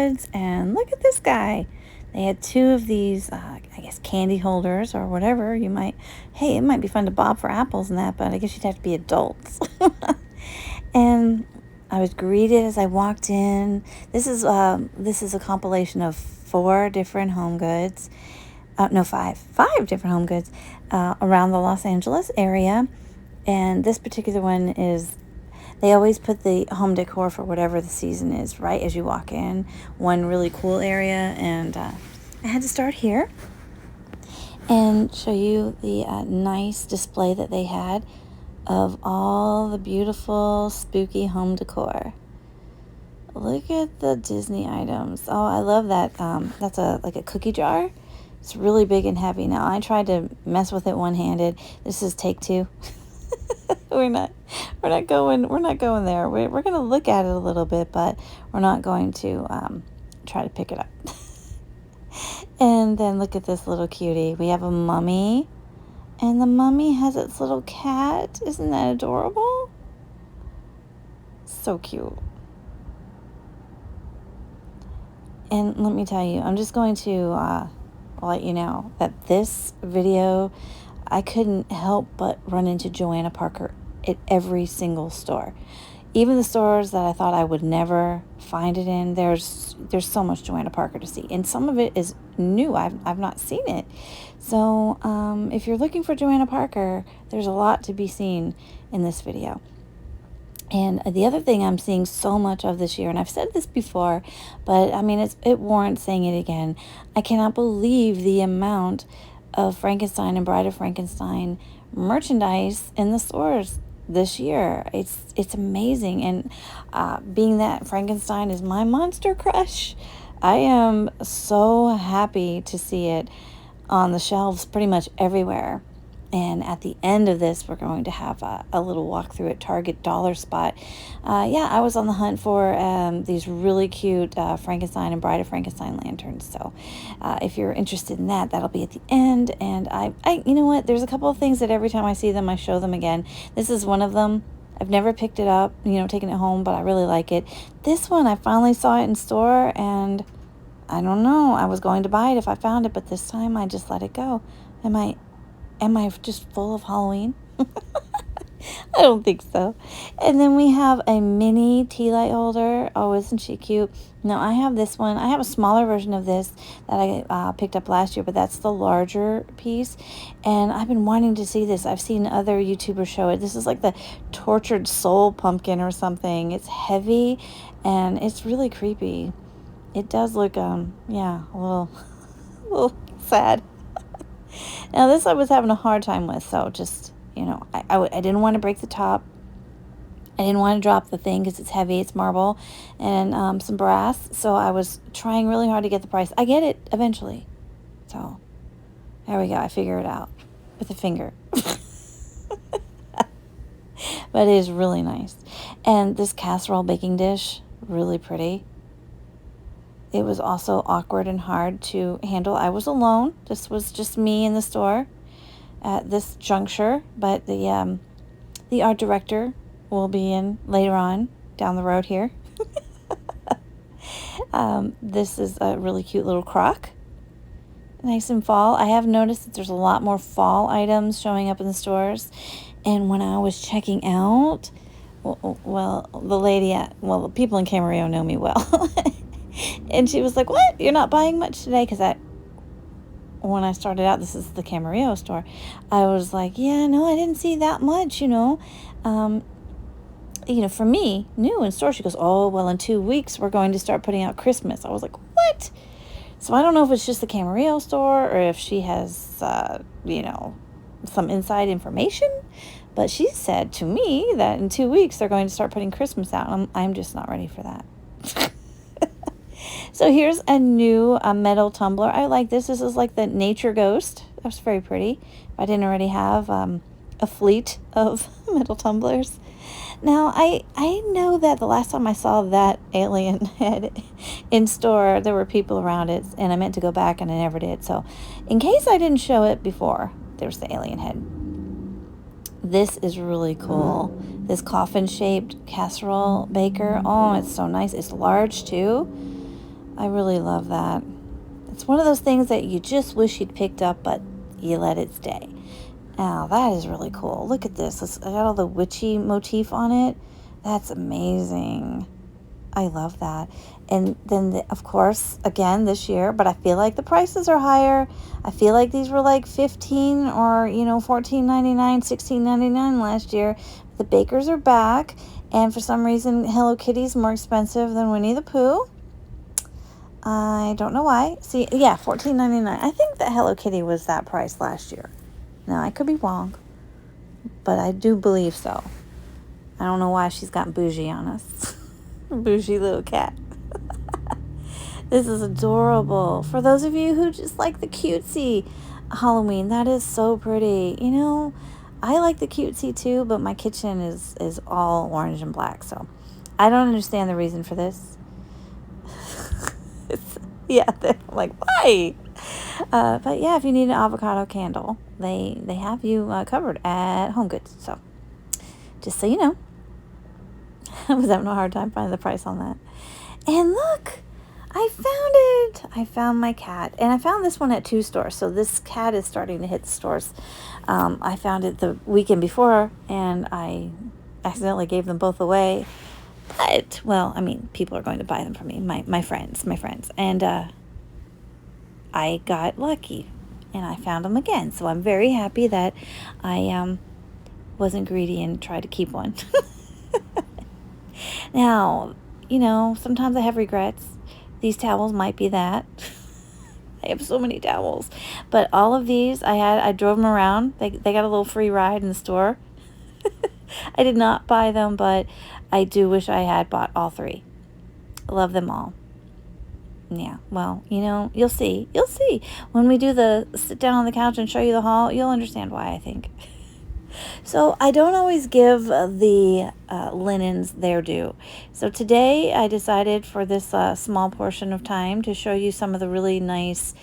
HomeGoods, and look at this guy. They had two of these, I guess, candy holders or whatever. Hey, it might be fun to bob for apples and that, but I guess you'd have to be adults. And I was greeted as I walked in. This is a compilation of 4 different HomeGoods. No, 5 different HomeGoods around the Los Angeles area. And this particular one is, they always put the home decor for whatever the season is right as you walk in. One really cool area, and I had to start here and show you the nice display that they had of all the beautiful spooky home decor. Look at the Disney items. Oh, I love that. That's like a cookie jar. It's really big and heavy. Now, I tried to mess with it one-handed. This is take 2. We're not going there. We're going to look at it a little bit, but we're not going to try to pick it up. And then look at this little cutie. We have a mummy, and the mummy has its little cat. Isn't that adorable? So cute. And let me tell you, I'm just going to let you know that this video, I couldn't help but run into Joanna Parker at every single store. Even the stores that I thought I would never find it in, there's so much Joanna Parker to see. And some of it is new. I've not seen it. So if you're looking for Joanna Parker, there's a lot to be seen in this video. And the other thing I'm seeing so much of this year, and I've said this before, but I mean, it warrants saying it again. I cannot believe the amount of Frankenstein and Bride of Frankenstein merchandise in the stores this year. It's amazing. And being that Frankenstein is my monster crush, I am so happy to see it on the shelves pretty much everywhere. And at the end of this, we're going to have a little walkthrough at Target Dollar Spot. Yeah, I was on the hunt for these really cute Frankenstein and Bride of Frankenstein lanterns. So if you're interested in that, that'll be at the end. And you know what? There's a couple of things that every time I see them, I show them again. This is one of them. I've never picked it up, taken it home, but I really like it. This one, I finally saw it in store, and I don't know. I was going to buy it if I found it, but this time I just let it go. Am I just full of Halloween? I don't think so. And then we have a mini tea light holder. Oh, isn't she cute? Now, I have this one. I have a smaller version of this that I picked up last year, but that's the larger piece. And I've been wanting to see this. I've seen other YouTubers show it. This is like the tortured soul pumpkin or something. It's heavy, and it's really creepy. It does look, a little sad. Now, this I was having a hard time with, so just, I didn't want to break the top. I didn't want to drop the thing because it's heavy, it's marble, and some brass, so I was trying really hard to get the price. I get it eventually. So, there we go. I figure it out with a finger. But it is really nice. And this casserole baking dish, really pretty. It was also awkward and hard to handle. I was alone. This was just me in the store at this juncture. But the art director will be in later on down the road here. This is a really cute little crock. Nice and fall. I have noticed that there's a lot more fall items showing up in the stores. And when I was checking out, the people in Camarillo know me well. And she was like, "What? You're not buying much today?" Because when I started out, this is the Camarillo store, I was like, "Yeah, no, I didn't see that much, for me, new in store." She goes, "Oh, well, in 2 weeks, we're going to start putting out Christmas." I was like, "What?" So I don't know if it's just the Camarillo store or if she has, some inside information. But she said to me that in 2 weeks, they're going to start putting Christmas out. I'm just not ready for that. So here's a new metal tumbler. I like this. This is like the Nature Ghost. That's very pretty. If I didn't already have a fleet of metal tumblers. Now, I know that the last time I saw that alien head in store, there were people around it, and I meant to go back, and I never did. So in case I didn't show it before, there's the alien head. This is really cool. This coffin-shaped casserole baker. Oh, it's so nice. It's large, too. I really love that. It's one of those things that you just wish you'd picked up, but you let it stay. Now, that is really cool. Look at this. I got all the witchy motif on it. That's amazing. I love that. And then, of course, again, this year, but I feel like the prices are higher. I feel like these were like $15 or, $14.99, $16.99 last year. The Bakers are back. And for some reason, Hello Kitty's more expensive than Winnie the Pooh. I don't know why. See, yeah, $14.99. I think that Hello Kitty was that price last year. Now, I could be wrong, but I do believe so. I don't know why she's got bougie on us. Bougie little cat. This is adorable. For those of you who just like the cutesy Halloween, that is so pretty. I like the cutesy too, but my kitchen is all orange and black, so I don't understand the reason for this. Yeah, I'm like, why? But yeah, if you need an avocado candle, they have you covered at HomeGoods. So just so you know, I was having a hard time finding the price on that. And look, I found it. I found my cat. And I found this one at 2 stores. So this cat is starting to hit the stores. I found it the weekend before, and I accidentally gave them both away. But, well, I mean, people are going to buy them from me, my friends. And I got lucky, and I found them again. So I'm very happy that I wasn't greedy and tried to keep one. Now, sometimes I have regrets. These towels might be that. I have so many towels. But all of these, I drove them around. They got a little free ride in the store. I did not buy them, but I do wish I had bought all 3. Love them all. Yeah, well, you'll see. You'll see. When we do the sit down on the couch and show you the haul, you'll understand why, I think. So I don't always give the linens their due. So today I decided for this small portion of time to show you some of the really nice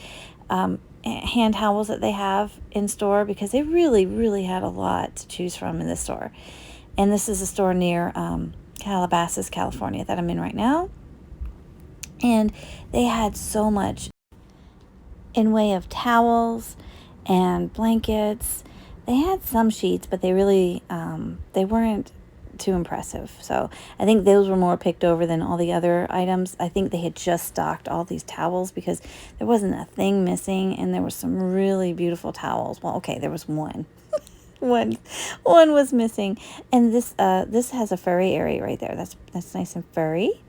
hand towels that they have in store, because they really, really had a lot to choose from in this store. And this is a store near Calabasas, California that I'm in right now. And they had so much in way of towels and blankets. They had some sheets, but they really, they weren't too impressive. So I think those were more picked over than all the other items. I think they had just stocked all these towels because there wasn't a thing missing, and there were some really beautiful towels. Well, okay, there was one. one was missing. And this has a furry area right there. That's nice and furry.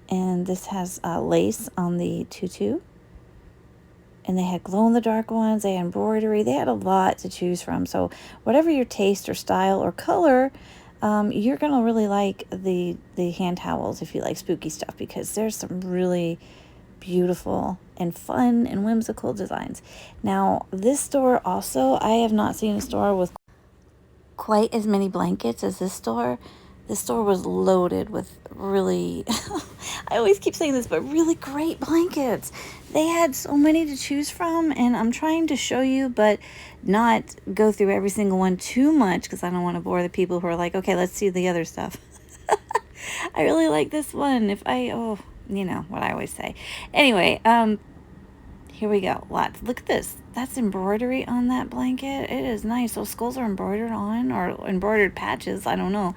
And this has lace on the tutu. And they had glow-in-the-dark ones. They had embroidery. They had a lot to choose from. So whatever your taste or style or color, you're going to really like the hand towels if you like spooky stuff, because there's some really beautiful and fun and whimsical designs. Now, this store also, I have not seen a store with quite as many blankets as this store. This store was loaded with really, I always keep saying this, but really great blankets. They had so many to choose from, and I'm trying to show you, but not go through every single one too much, because I don't want to bore the people who are like, okay, let's see the other stuff. I really like this one. You know what I always say. Anyway, here we go. Lots. Look at this. That's embroidery on that blanket. It is nice. Those skulls are embroidered on, or embroidered patches. I don't know.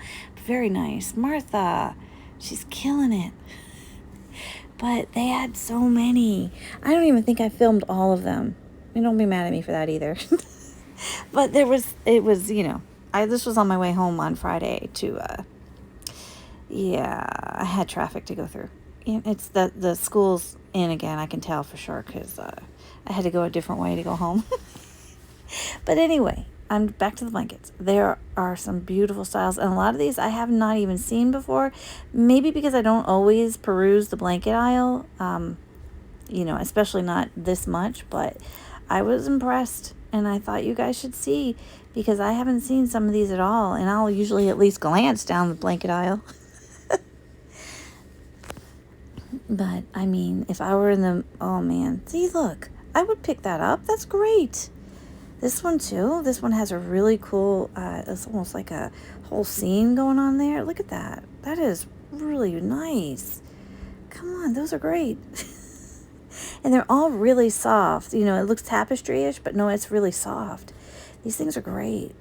Very nice. Martha, she's killing it. But they had so many. I don't even think I filmed all of them. And don't be mad at me for that either. But this was on my way home on Friday to, I had traffic to go through. It's the school's in again, I can tell for sure, because I had to go a different way to go home. But anyway, I'm back to the blankets. There are some beautiful styles, and a lot of these I have not even seen before. Maybe because I don't always peruse the blanket aisle, especially not this much, but I was impressed, and I thought you guys should see, because I haven't seen some of these at all, and I'll usually at least glance down the blanket aisle. But, I mean, if I were in the... Oh, man. See, look. I would pick that up. That's great. This one, too. This one has a really cool... it's almost like a whole scene going on there. Look at that. That is really nice. Come on, those are great. And they're all really soft. You know, it looks tapestry-ish, but no, it's really soft. These things are great.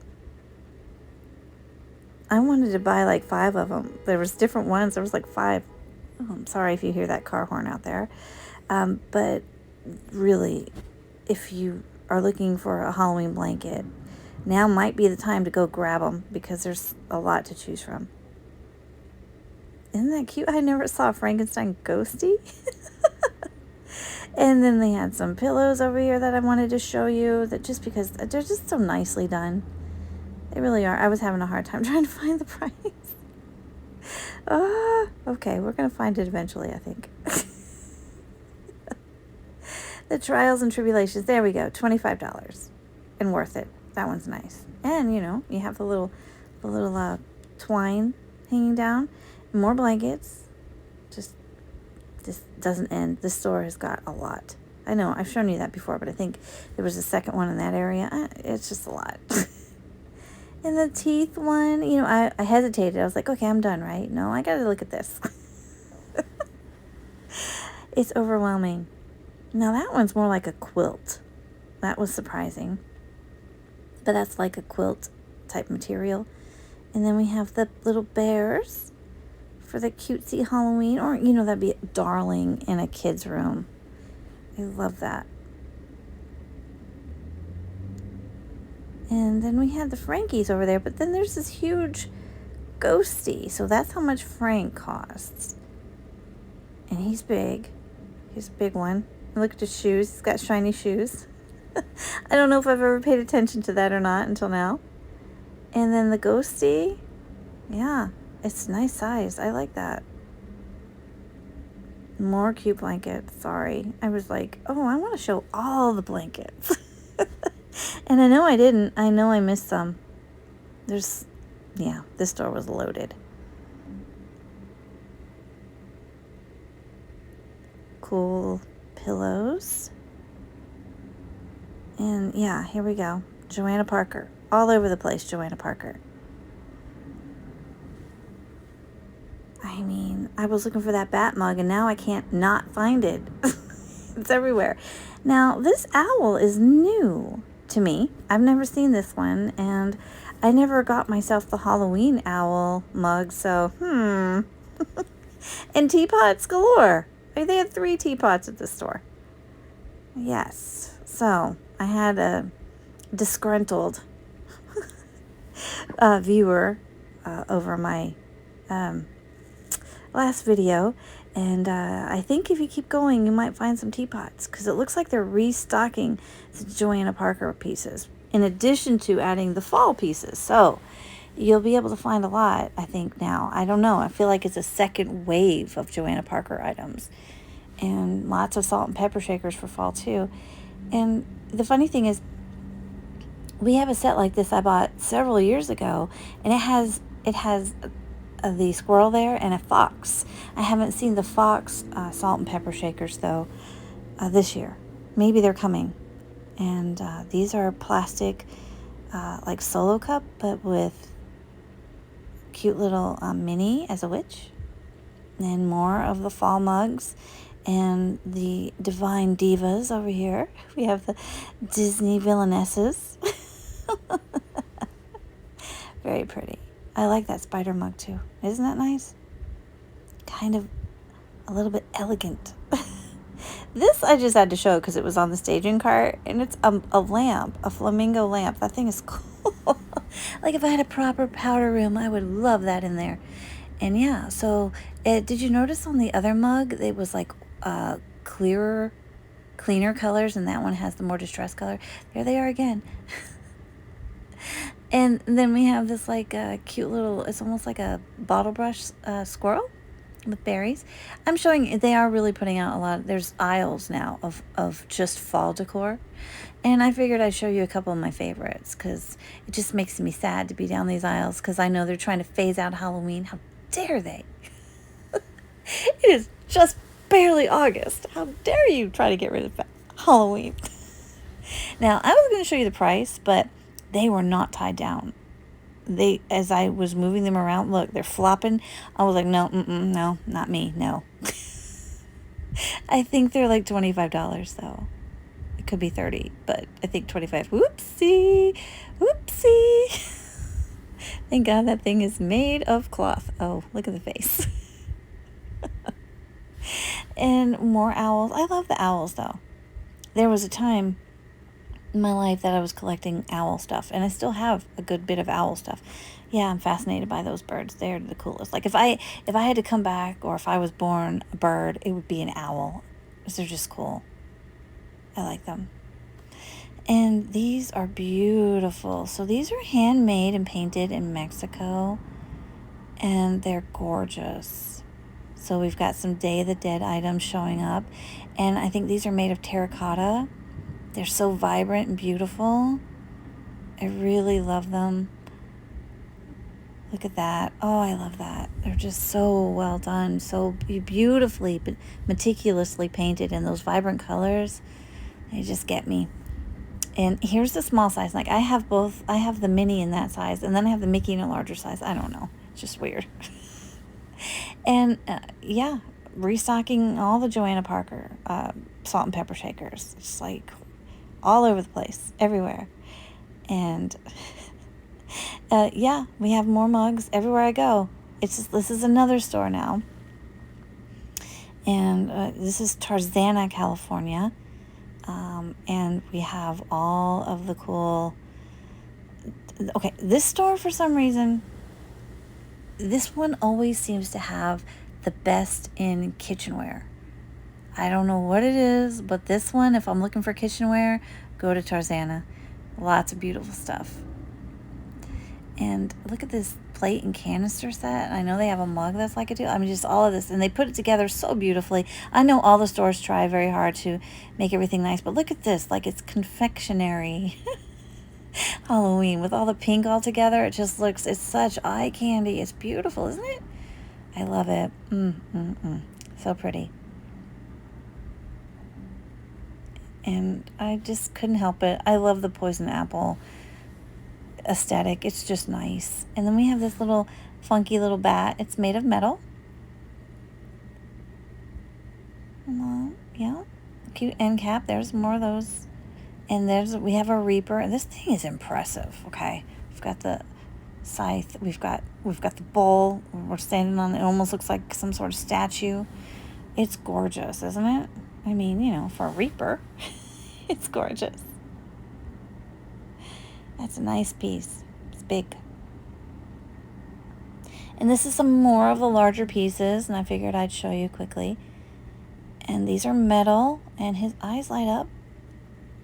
I wanted to buy like 5 of them. There was different ones. There was like 5. Oh, I'm sorry if you hear that car horn out there. But really, if you are looking for a Halloween blanket, now might be the time to go grab them because there's a lot to choose from. Isn't that cute? I never saw a Frankenstein ghosty. And then they had some pillows over here that I wanted to show you, that just because they're just so nicely done. They really are. I was having a hard time trying to find the price. Okay, we're going to find it eventually, I think. The Trials and Tribulations. There we go. $25. And worth it. That one's nice. And, you know, you have the little twine hanging down. More blankets. This doesn't end. This store has got a lot. I know, I've shown you that before, but I think there was a second one in that area. It's just a lot. And the teeth one, you know, I hesitated. I was like, okay, I'm done, right? No, I got to look at this. It's overwhelming. Now, that one's more like a quilt. That was surprising. But that's like a quilt type material. And then we have the little bears for the cutesy Halloween, or, you know, that'd be darling in a kid's room. I love that. And then we had the Frankies over there, but then there's this huge ghosty. So that's how much Frank costs. And he's big. He's a big one. And look at his shoes. He's got shiny shoes. I don't know if I've ever paid attention to that or not until now. And then the ghosty, yeah. It's nice size. I like that. More cute blankets. Sorry. I was like, oh, I want to show all the blankets. And I know I didn't. I know I missed some. This store was loaded. Cool pillows. And yeah, here we go. Joanna Parker. All over the place, Joanna Parker. I mean, I was looking for that bat mug, and now I can't not find it. It's everywhere. Now, this owl is new to me. I've never seen this one, and I never got myself the Halloween owl mug, so, And teapots galore. They had 3 teapots at the store. Yes. So, I had a disgruntled viewer over my last video, and I think if you keep going you might find some teapots, because it looks like they're restocking the Joanna Parker pieces in addition to adding the fall pieces, so you'll be able to find a lot, I think. Now, I don't know, I feel like it's a second wave of Joanna Parker items, and lots of salt and pepper shakers for fall too. And the funny thing is, we have a set like this I bought several years ago, and it has the squirrel there and a fox. I haven't seen the fox salt and pepper shakers though this year. Maybe they're coming. And these are plastic like solo cup, but with cute little Minnie as a witch. And more of the fall mugs and the divine divas over here. We have the Disney villainesses. Very pretty. I like that spider mug too. Isn't that nice? Kind of a little bit elegant. This I just had to show because it was on the staging cart, and it's a lamp, a flamingo lamp. That thing is cool. Like if I had a proper powder room, I would love that in there. And yeah, so did you notice on the other mug, it was like cleaner colors, and that one has the more distressed color. There they are again. And then we have this like cute little, it's almost like a bottle brush squirrel with berries. I'm showing, they are really putting out a lot. There's aisles now of just fall decor. And I figured I'd show you a couple of my favorites, because it just makes me sad to be down these aisles, because I know they're trying to phase out Halloween. How dare they? It is just barely August. How dare you try to get rid of Halloween? Now, I was going to show you the price, but they were not tied down. As I was moving them around, look, they're flopping. I was like, no, no, not me, no. I think they're like $25 though. It could be 30, but I think 25. Whoopsie. Whoopsie. Thank God that thing is made of cloth. Oh, look at the face. And more owls. I love the owls though. There was a time in my life that I was collecting owl stuff, and I still have a good bit of owl stuff. Yeah, I'm fascinated by those birds. They're the coolest. Like if I had to come back, or if I was born a bird, it would be an owl. Because they're just cool. I like them. And these are beautiful. So these are handmade and painted in Mexico, and they're gorgeous. So we've got some Day of the Dead items showing up, and I think these are made of terracotta. They're so vibrant and beautiful. I really love them. Look at that. Oh, I love that. They're just so well done, so beautifully but meticulously painted in those vibrant colors. They just get me. And here's the small size. Like I have both. I have the mini in that size, and then I have the Mickey in a larger size. I don't know. It's just weird. And yeah, restocking all the Joanna Parker salt and pepper shakers. It's like all over the place, everywhere. And yeah, we have more mugs everywhere I go. It's just, this is another store now. And this is Tarzana, California. And we have all of the cool... Okay, this store, for some reason, this one always seems to have the best in kitchenware. I don't know what it is, but this one, if I'm looking for kitchenware, go to Tarzana. Lots of beautiful stuff. And look at this plate and canister set. I know they have a mug that's like it too. I mean, just all of this. And they put it together so beautifully. I know all the stores try very hard to make everything nice, but look at this. Like it's confectionery Halloween with all the pink all together. It just looks, it's such eye candy. It's beautiful, isn't it? I love it. So pretty. And I just couldn't help it. I love the poison apple aesthetic. It's just nice. And then we have this little funky little bat. It's made of metal. Yeah, cute end cap. There's more of those. And we have a reaper. This thing is impressive. Okay, we've got the scythe. We've got the bowl. We're standing on it. It almost looks like some sort of statue. It's gorgeous, isn't it? I mean, you know, for a reaper, it's gorgeous. That's a nice piece. It's big. And this is some more of the larger pieces, and I figured I'd show you quickly. And these are metal, and his eyes light up.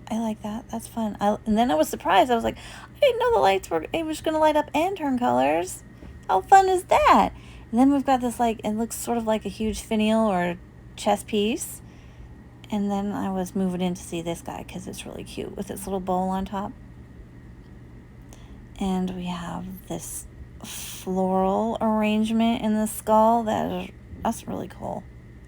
I like that. That's fun. And then I was surprised. I was like, I didn't know the lights were just going to light up and turn colors. How fun is that? And then we've got this, like, it looks sort of like a huge finial or chess piece. And then I was moving in to see this guy because it's really cute with its little bowl on top. And we have this floral arrangement in the skull. That's really cool.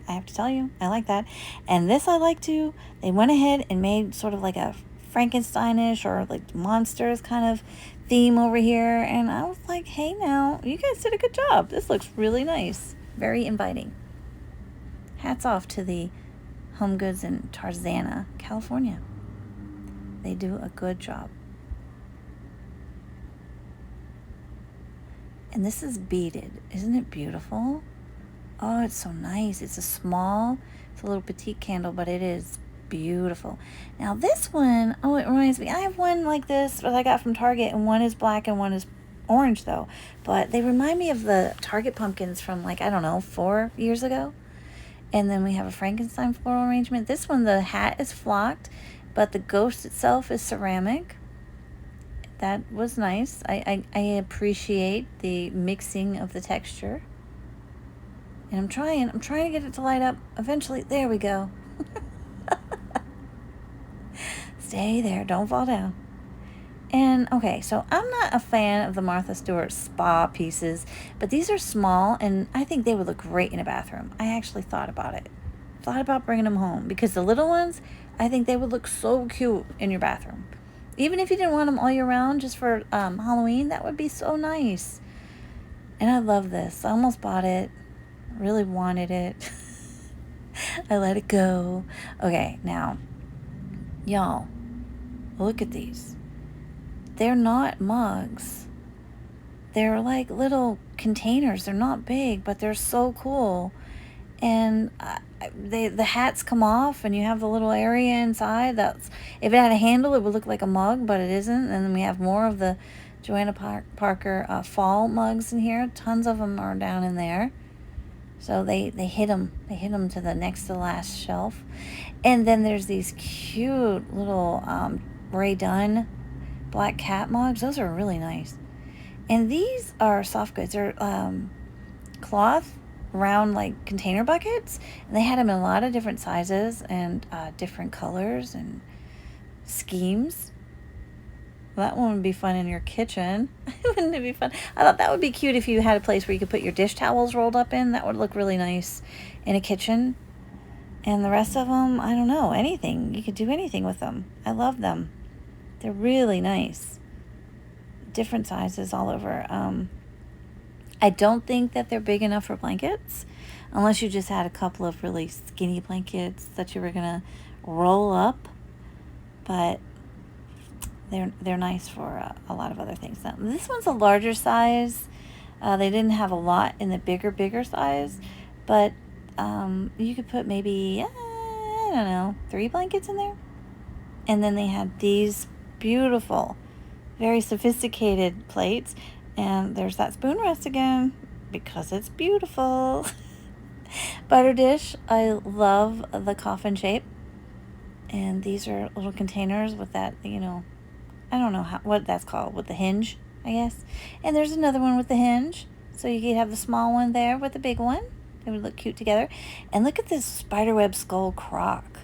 I have to tell you, I like that. And this I like too. They went ahead and made sort of like a Frankensteinish or like monsters kind of theme over here. And I was like, hey now, you guys did a good job. This looks really nice. Very inviting. Hats off to the HomeGoods in Tarzana, California. They do a good job. And this is beaded. Isn't it beautiful? Oh, it's so nice. It's a little petite candle, but it is beautiful. Now this one, oh, it reminds me. I have one like this that I got from Target, and one is black and one is orange though. But they remind me of the Target pumpkins from like, I don't know, 4 years ago. And then we have a Frankenstein floral arrangement. This one, the hat is flocked, but the ghost itself is ceramic. That was nice. I appreciate the mixing of the texture. And I'm trying to get it to light up. Eventually, there we go. Stay there, don't fall down. And okay, so I'm not a fan of the Martha Stewart spa pieces, but these are small and I think they would look great in a bathroom. I actually thought about it. Thought about bringing them home because the little ones, I think they would look so cute in your bathroom. Even if you didn't want them all year round, just for Halloween, that would be so nice. And I love this. I almost bought it. Really wanted it. I let it go. Okay, now, y'all, look at these. They're not mugs. They're like little containers. They're not big, but they're so cool. And the hats come off, and you have the little area inside. That's, if it had a handle, it would look like a mug, but it isn't. And then we have more of the Joanna Parker fall mugs in here. Tons of them are down in there. So they hit them. They hit them to the next to last shelf. And then there's these cute little Ray Dunn black cat mugs. Those are really nice. And these are soft goods. They're cloth round like container buckets, and they had them in a lot of different sizes and different colors and schemes. That one would be fun in your kitchen. Wouldn't it be fun? I thought that would be cute if you had a place where you could put your dish towels rolled up in. That would look really nice in a kitchen. And the rest of them, I don't know, anything. You could do anything with them. I love them. They're really nice. Different sizes all over. I don't think that they're big enough for blankets, unless you just had a couple of really skinny blankets that you were going to roll up. But they're nice for a lot of other things. Now, this one's a larger size. They didn't have a lot in the bigger size, but you could put maybe, I don't know, 3 blankets in there. And then they had these beautiful, very sophisticated plates. And there's that spoon rest again, because it's beautiful. Butter dish, I love the coffin shape. And these are little containers with that, I don't know what that's called, with the hinge, I guess. And there's another one with the hinge. So you could have the small one there with the big one. They would look cute together. And look at this spiderweb skull crock.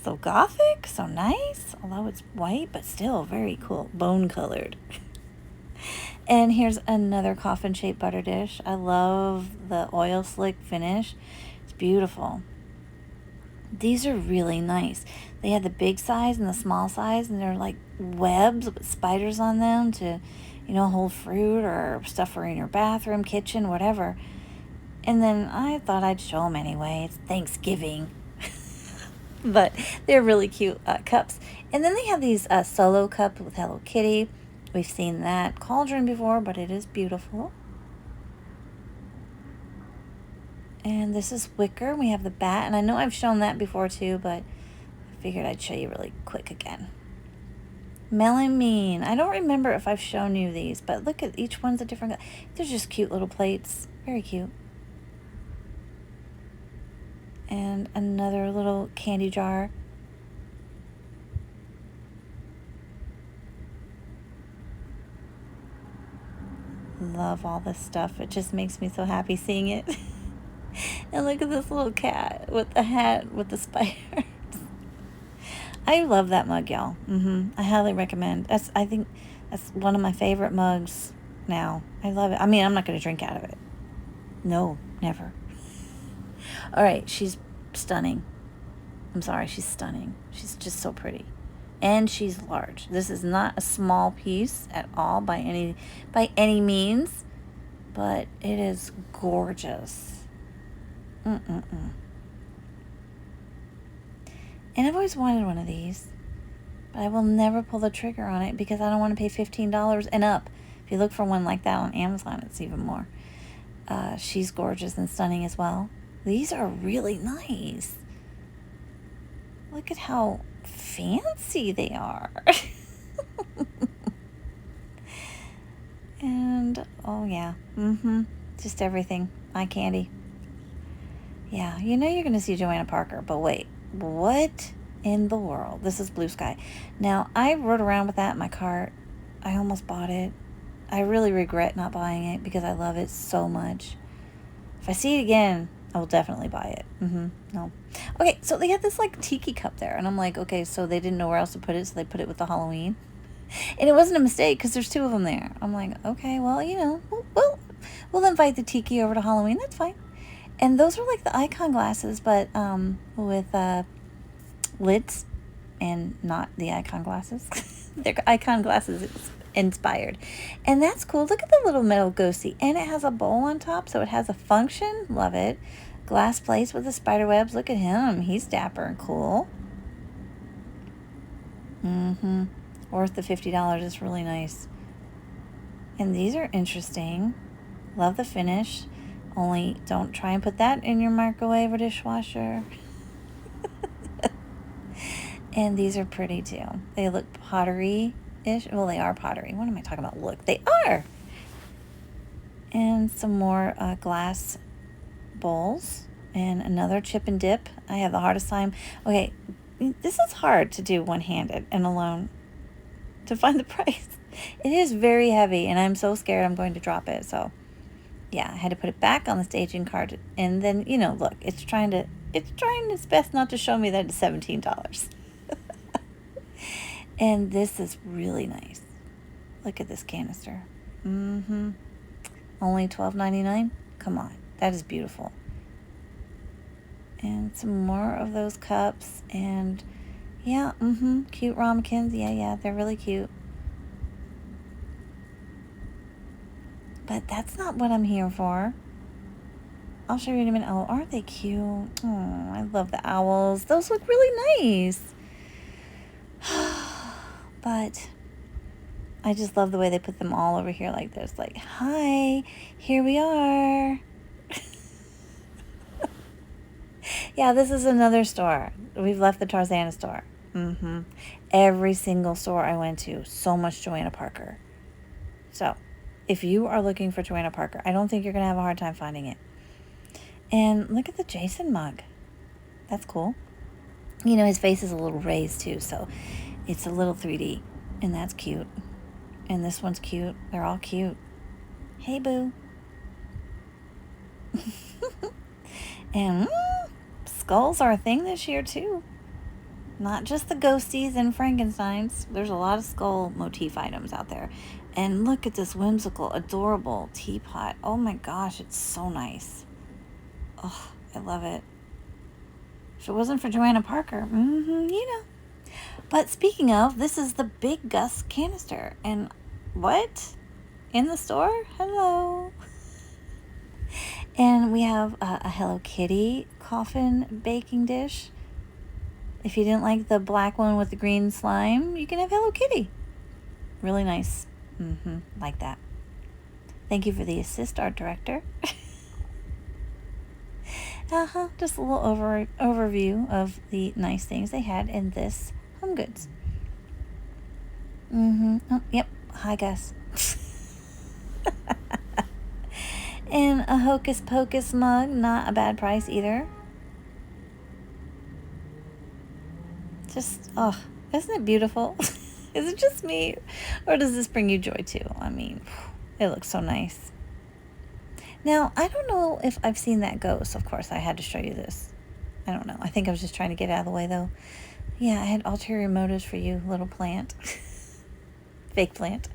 So gothic, so nice. Although it's white, but still very cool. Bone colored. And here's another coffin-shaped butter dish. I love the oil slick finish. It's beautiful. These are really nice. They had the big size and the small size, and they're like webs with spiders on them to, hold fruit or stuff for in your bathroom, kitchen, whatever. And then I thought I'd show them anyway. It's Thanksgiving. But they're really cute cups. And then they have these solo cups with Hello Kitty. We've seen that cauldron before, but it is beautiful. And this is wicker. We have the bat, and I know I've shown that before too, but I figured I'd show you really quick again. Melamine. I don't remember if I've shown you these, but look at each one's a different. They're just cute little plates. Very cute. And another little candy jar. Love all this stuff. It just makes me so happy seeing it. And look at this little cat with the hat with the spiders. I love that mug, y'all. I highly recommend. I think that's one of my favorite mugs now. I love it. I mean, I'm not going to drink out of it. No, never. All right, she's stunning. I'm sorry, she's stunning. She's just so pretty. And she's large. This is not a small piece at all by any means, but it is gorgeous. And I've always wanted one of these, but I will never pull the trigger on it because I don't want to pay $15 and up. If you look for one like that on Amazon, it's even more. She's gorgeous and stunning as well. These are really nice. Look at how fancy they are. And, oh yeah, just everything. Eye candy. Yeah, you're going to see Joanna Parker, but wait, what in the world? This is blue sky. Now, I rode around with that in my cart. I almost bought it. I really regret not buying it because I love it so much. If I see it again, I will definitely buy it. No. Okay, so they had this like tiki cup there, and I'm like, okay, so they didn't know where else to put it, so they put it with the Halloween. And it wasn't a mistake because there's 2 of them there. I'm like, okay, well, we'll invite the tiki over to Halloween. That's fine. And those are like the icon glasses, but with lids and not the icon glasses. They're icon glasses inspired. And that's cool. Look at the little metal ghosty. And it has a bowl on top, so it has a function. Love it. Glass plates with the spider webs. Look at him. He's dapper and cool. Worth the $50. It's really nice. And these are interesting. Love the finish. Only don't try and put that in your microwave or dishwasher. And these are pretty too. They look pottery-ish. Well, they are pottery. What am I talking about? Look, they are. And some more glass bowls. And another chip and dip. I have the hardest time. Okay, this is hard to do one-handed and alone. To find the price. It is very heavy, and I'm so scared I'm going to drop it. So, yeah, I had to put it back on the staging card. And then, you know, look, it's trying its best not to show me that it's $17. And this is really nice. Look at this canister. Only $12.99? Come on. That is beautiful. And some more of those cups. And, yeah, cute ramekins. Yeah, they're really cute. But that's not what I'm here for. I'll show you in a minute. Oh, aren't they cute? Oh, I love the owls. Those look really nice. But I just love the way they put them all over here like this. Like, hi, here we are. Yeah, this is another store. We've left the Tarzana store. Every single store I went to, so much Joanna Parker. So, if you are looking for Joanna Parker, I don't think you're going to have a hard time finding it. And look at the Jason mug. That's cool. You know, his face is a little raised too, so it's a little 3D. And that's cute. And this one's cute. They're all cute. Hey, boo. And skulls are a thing this year too. Not just the ghosties and Frankensteins. There's a lot of skull motif items out there. And look at this whimsical, adorable teapot. Oh my gosh, it's so nice. Oh, I love it. If it wasn't for Joanna Parker, you know. But speaking of, this is the Big Gus canister. And what? In the store? Hello. And we have a Hello Kitty coffin baking dish. If you didn't like the black one with the green slime, you can have Hello Kitty. Really nice. Like that. Thank you for the assist, art director. Just a little overview of the nice things they had in this HomeGoods. Oh, yep. Hi, Gus. And a Hocus Pocus mug. Not a bad price either. Just, oh, isn't it beautiful? Is it just me? Or does this bring you joy too? I mean, it looks so nice. Now, I don't know if I've seen that ghost. Of course, I had to show you this. I don't know. I think I was just trying to get it out of the way, though. Yeah, I had ulterior motives for you, little plant. Fake plant.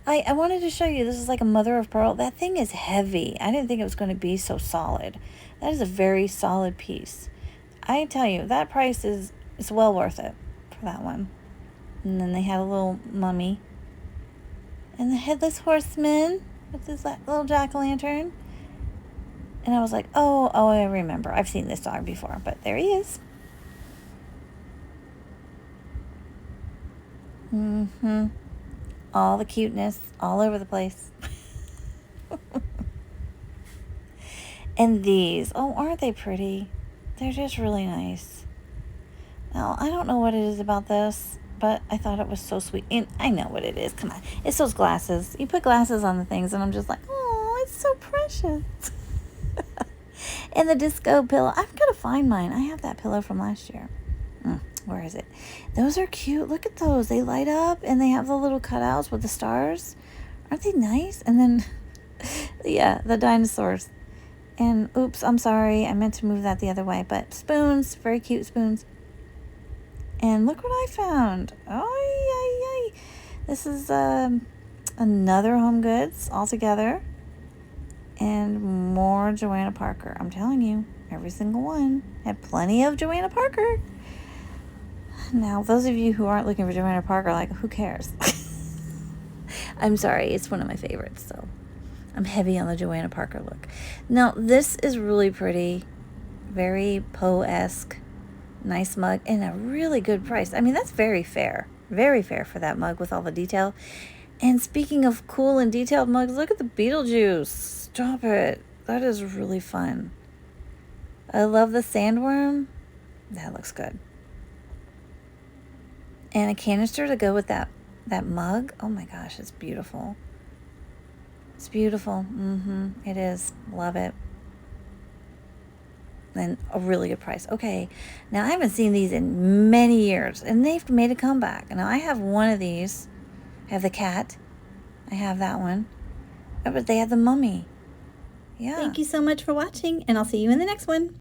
I wanted to show you. This is like a mother of pearl. That thing is heavy. I didn't think it was going to be so solid. That is a very solid piece. I tell you, that price is well worth it for that one. And then they had a little mummy. And the headless horseman with this little jack-o'-lantern. And I was like, oh, I remember. I've seen this dog before, but there he is. All the cuteness all over the place. And these, oh, aren't they pretty? They're just really nice. Now, I don't know what it is about this, but I thought it was so sweet. And I know what it is. Come on. It's those glasses. You put glasses on the things, and I'm just like, oh, it's so precious. And the disco pillow. I've got to find mine. I have that pillow from last year. Where is it? Those are cute. Look at those. They light up, and they have the little cutouts with the stars. Aren't they nice? And then, yeah, the dinosaurs. And, oops, I'm sorry. I meant to move that the other way. But spoons. Very cute spoons. And look what I found. Oh, yay. This is another HomeGoods altogether. And more Joanna Parker. I'm telling you, every single one had plenty of Joanna Parker. Now, those of you who aren't looking for Joanna Parker, like, who cares? I'm sorry. It's one of my favorites, so I'm heavy on the Joanna Parker look. Now, this is really pretty. Very Poe-esque. Nice mug and a really good price. I mean, that's very fair. Very fair for that mug with all the detail. And speaking of cool and detailed mugs, look at the Beetlejuice. Stop it. That is really fun. I love the sandworm. That looks good. And a canister to go with that mug. Oh my gosh, it's beautiful. It's beautiful. It is. Love it. And a really good price. Okay, now I haven't seen these in many years, and they've made a comeback. Now I have one of these. I have the cat. I have that one. Oh, but they have the mummy. Yeah. Thank you so much for watching, and I'll see you in the next one.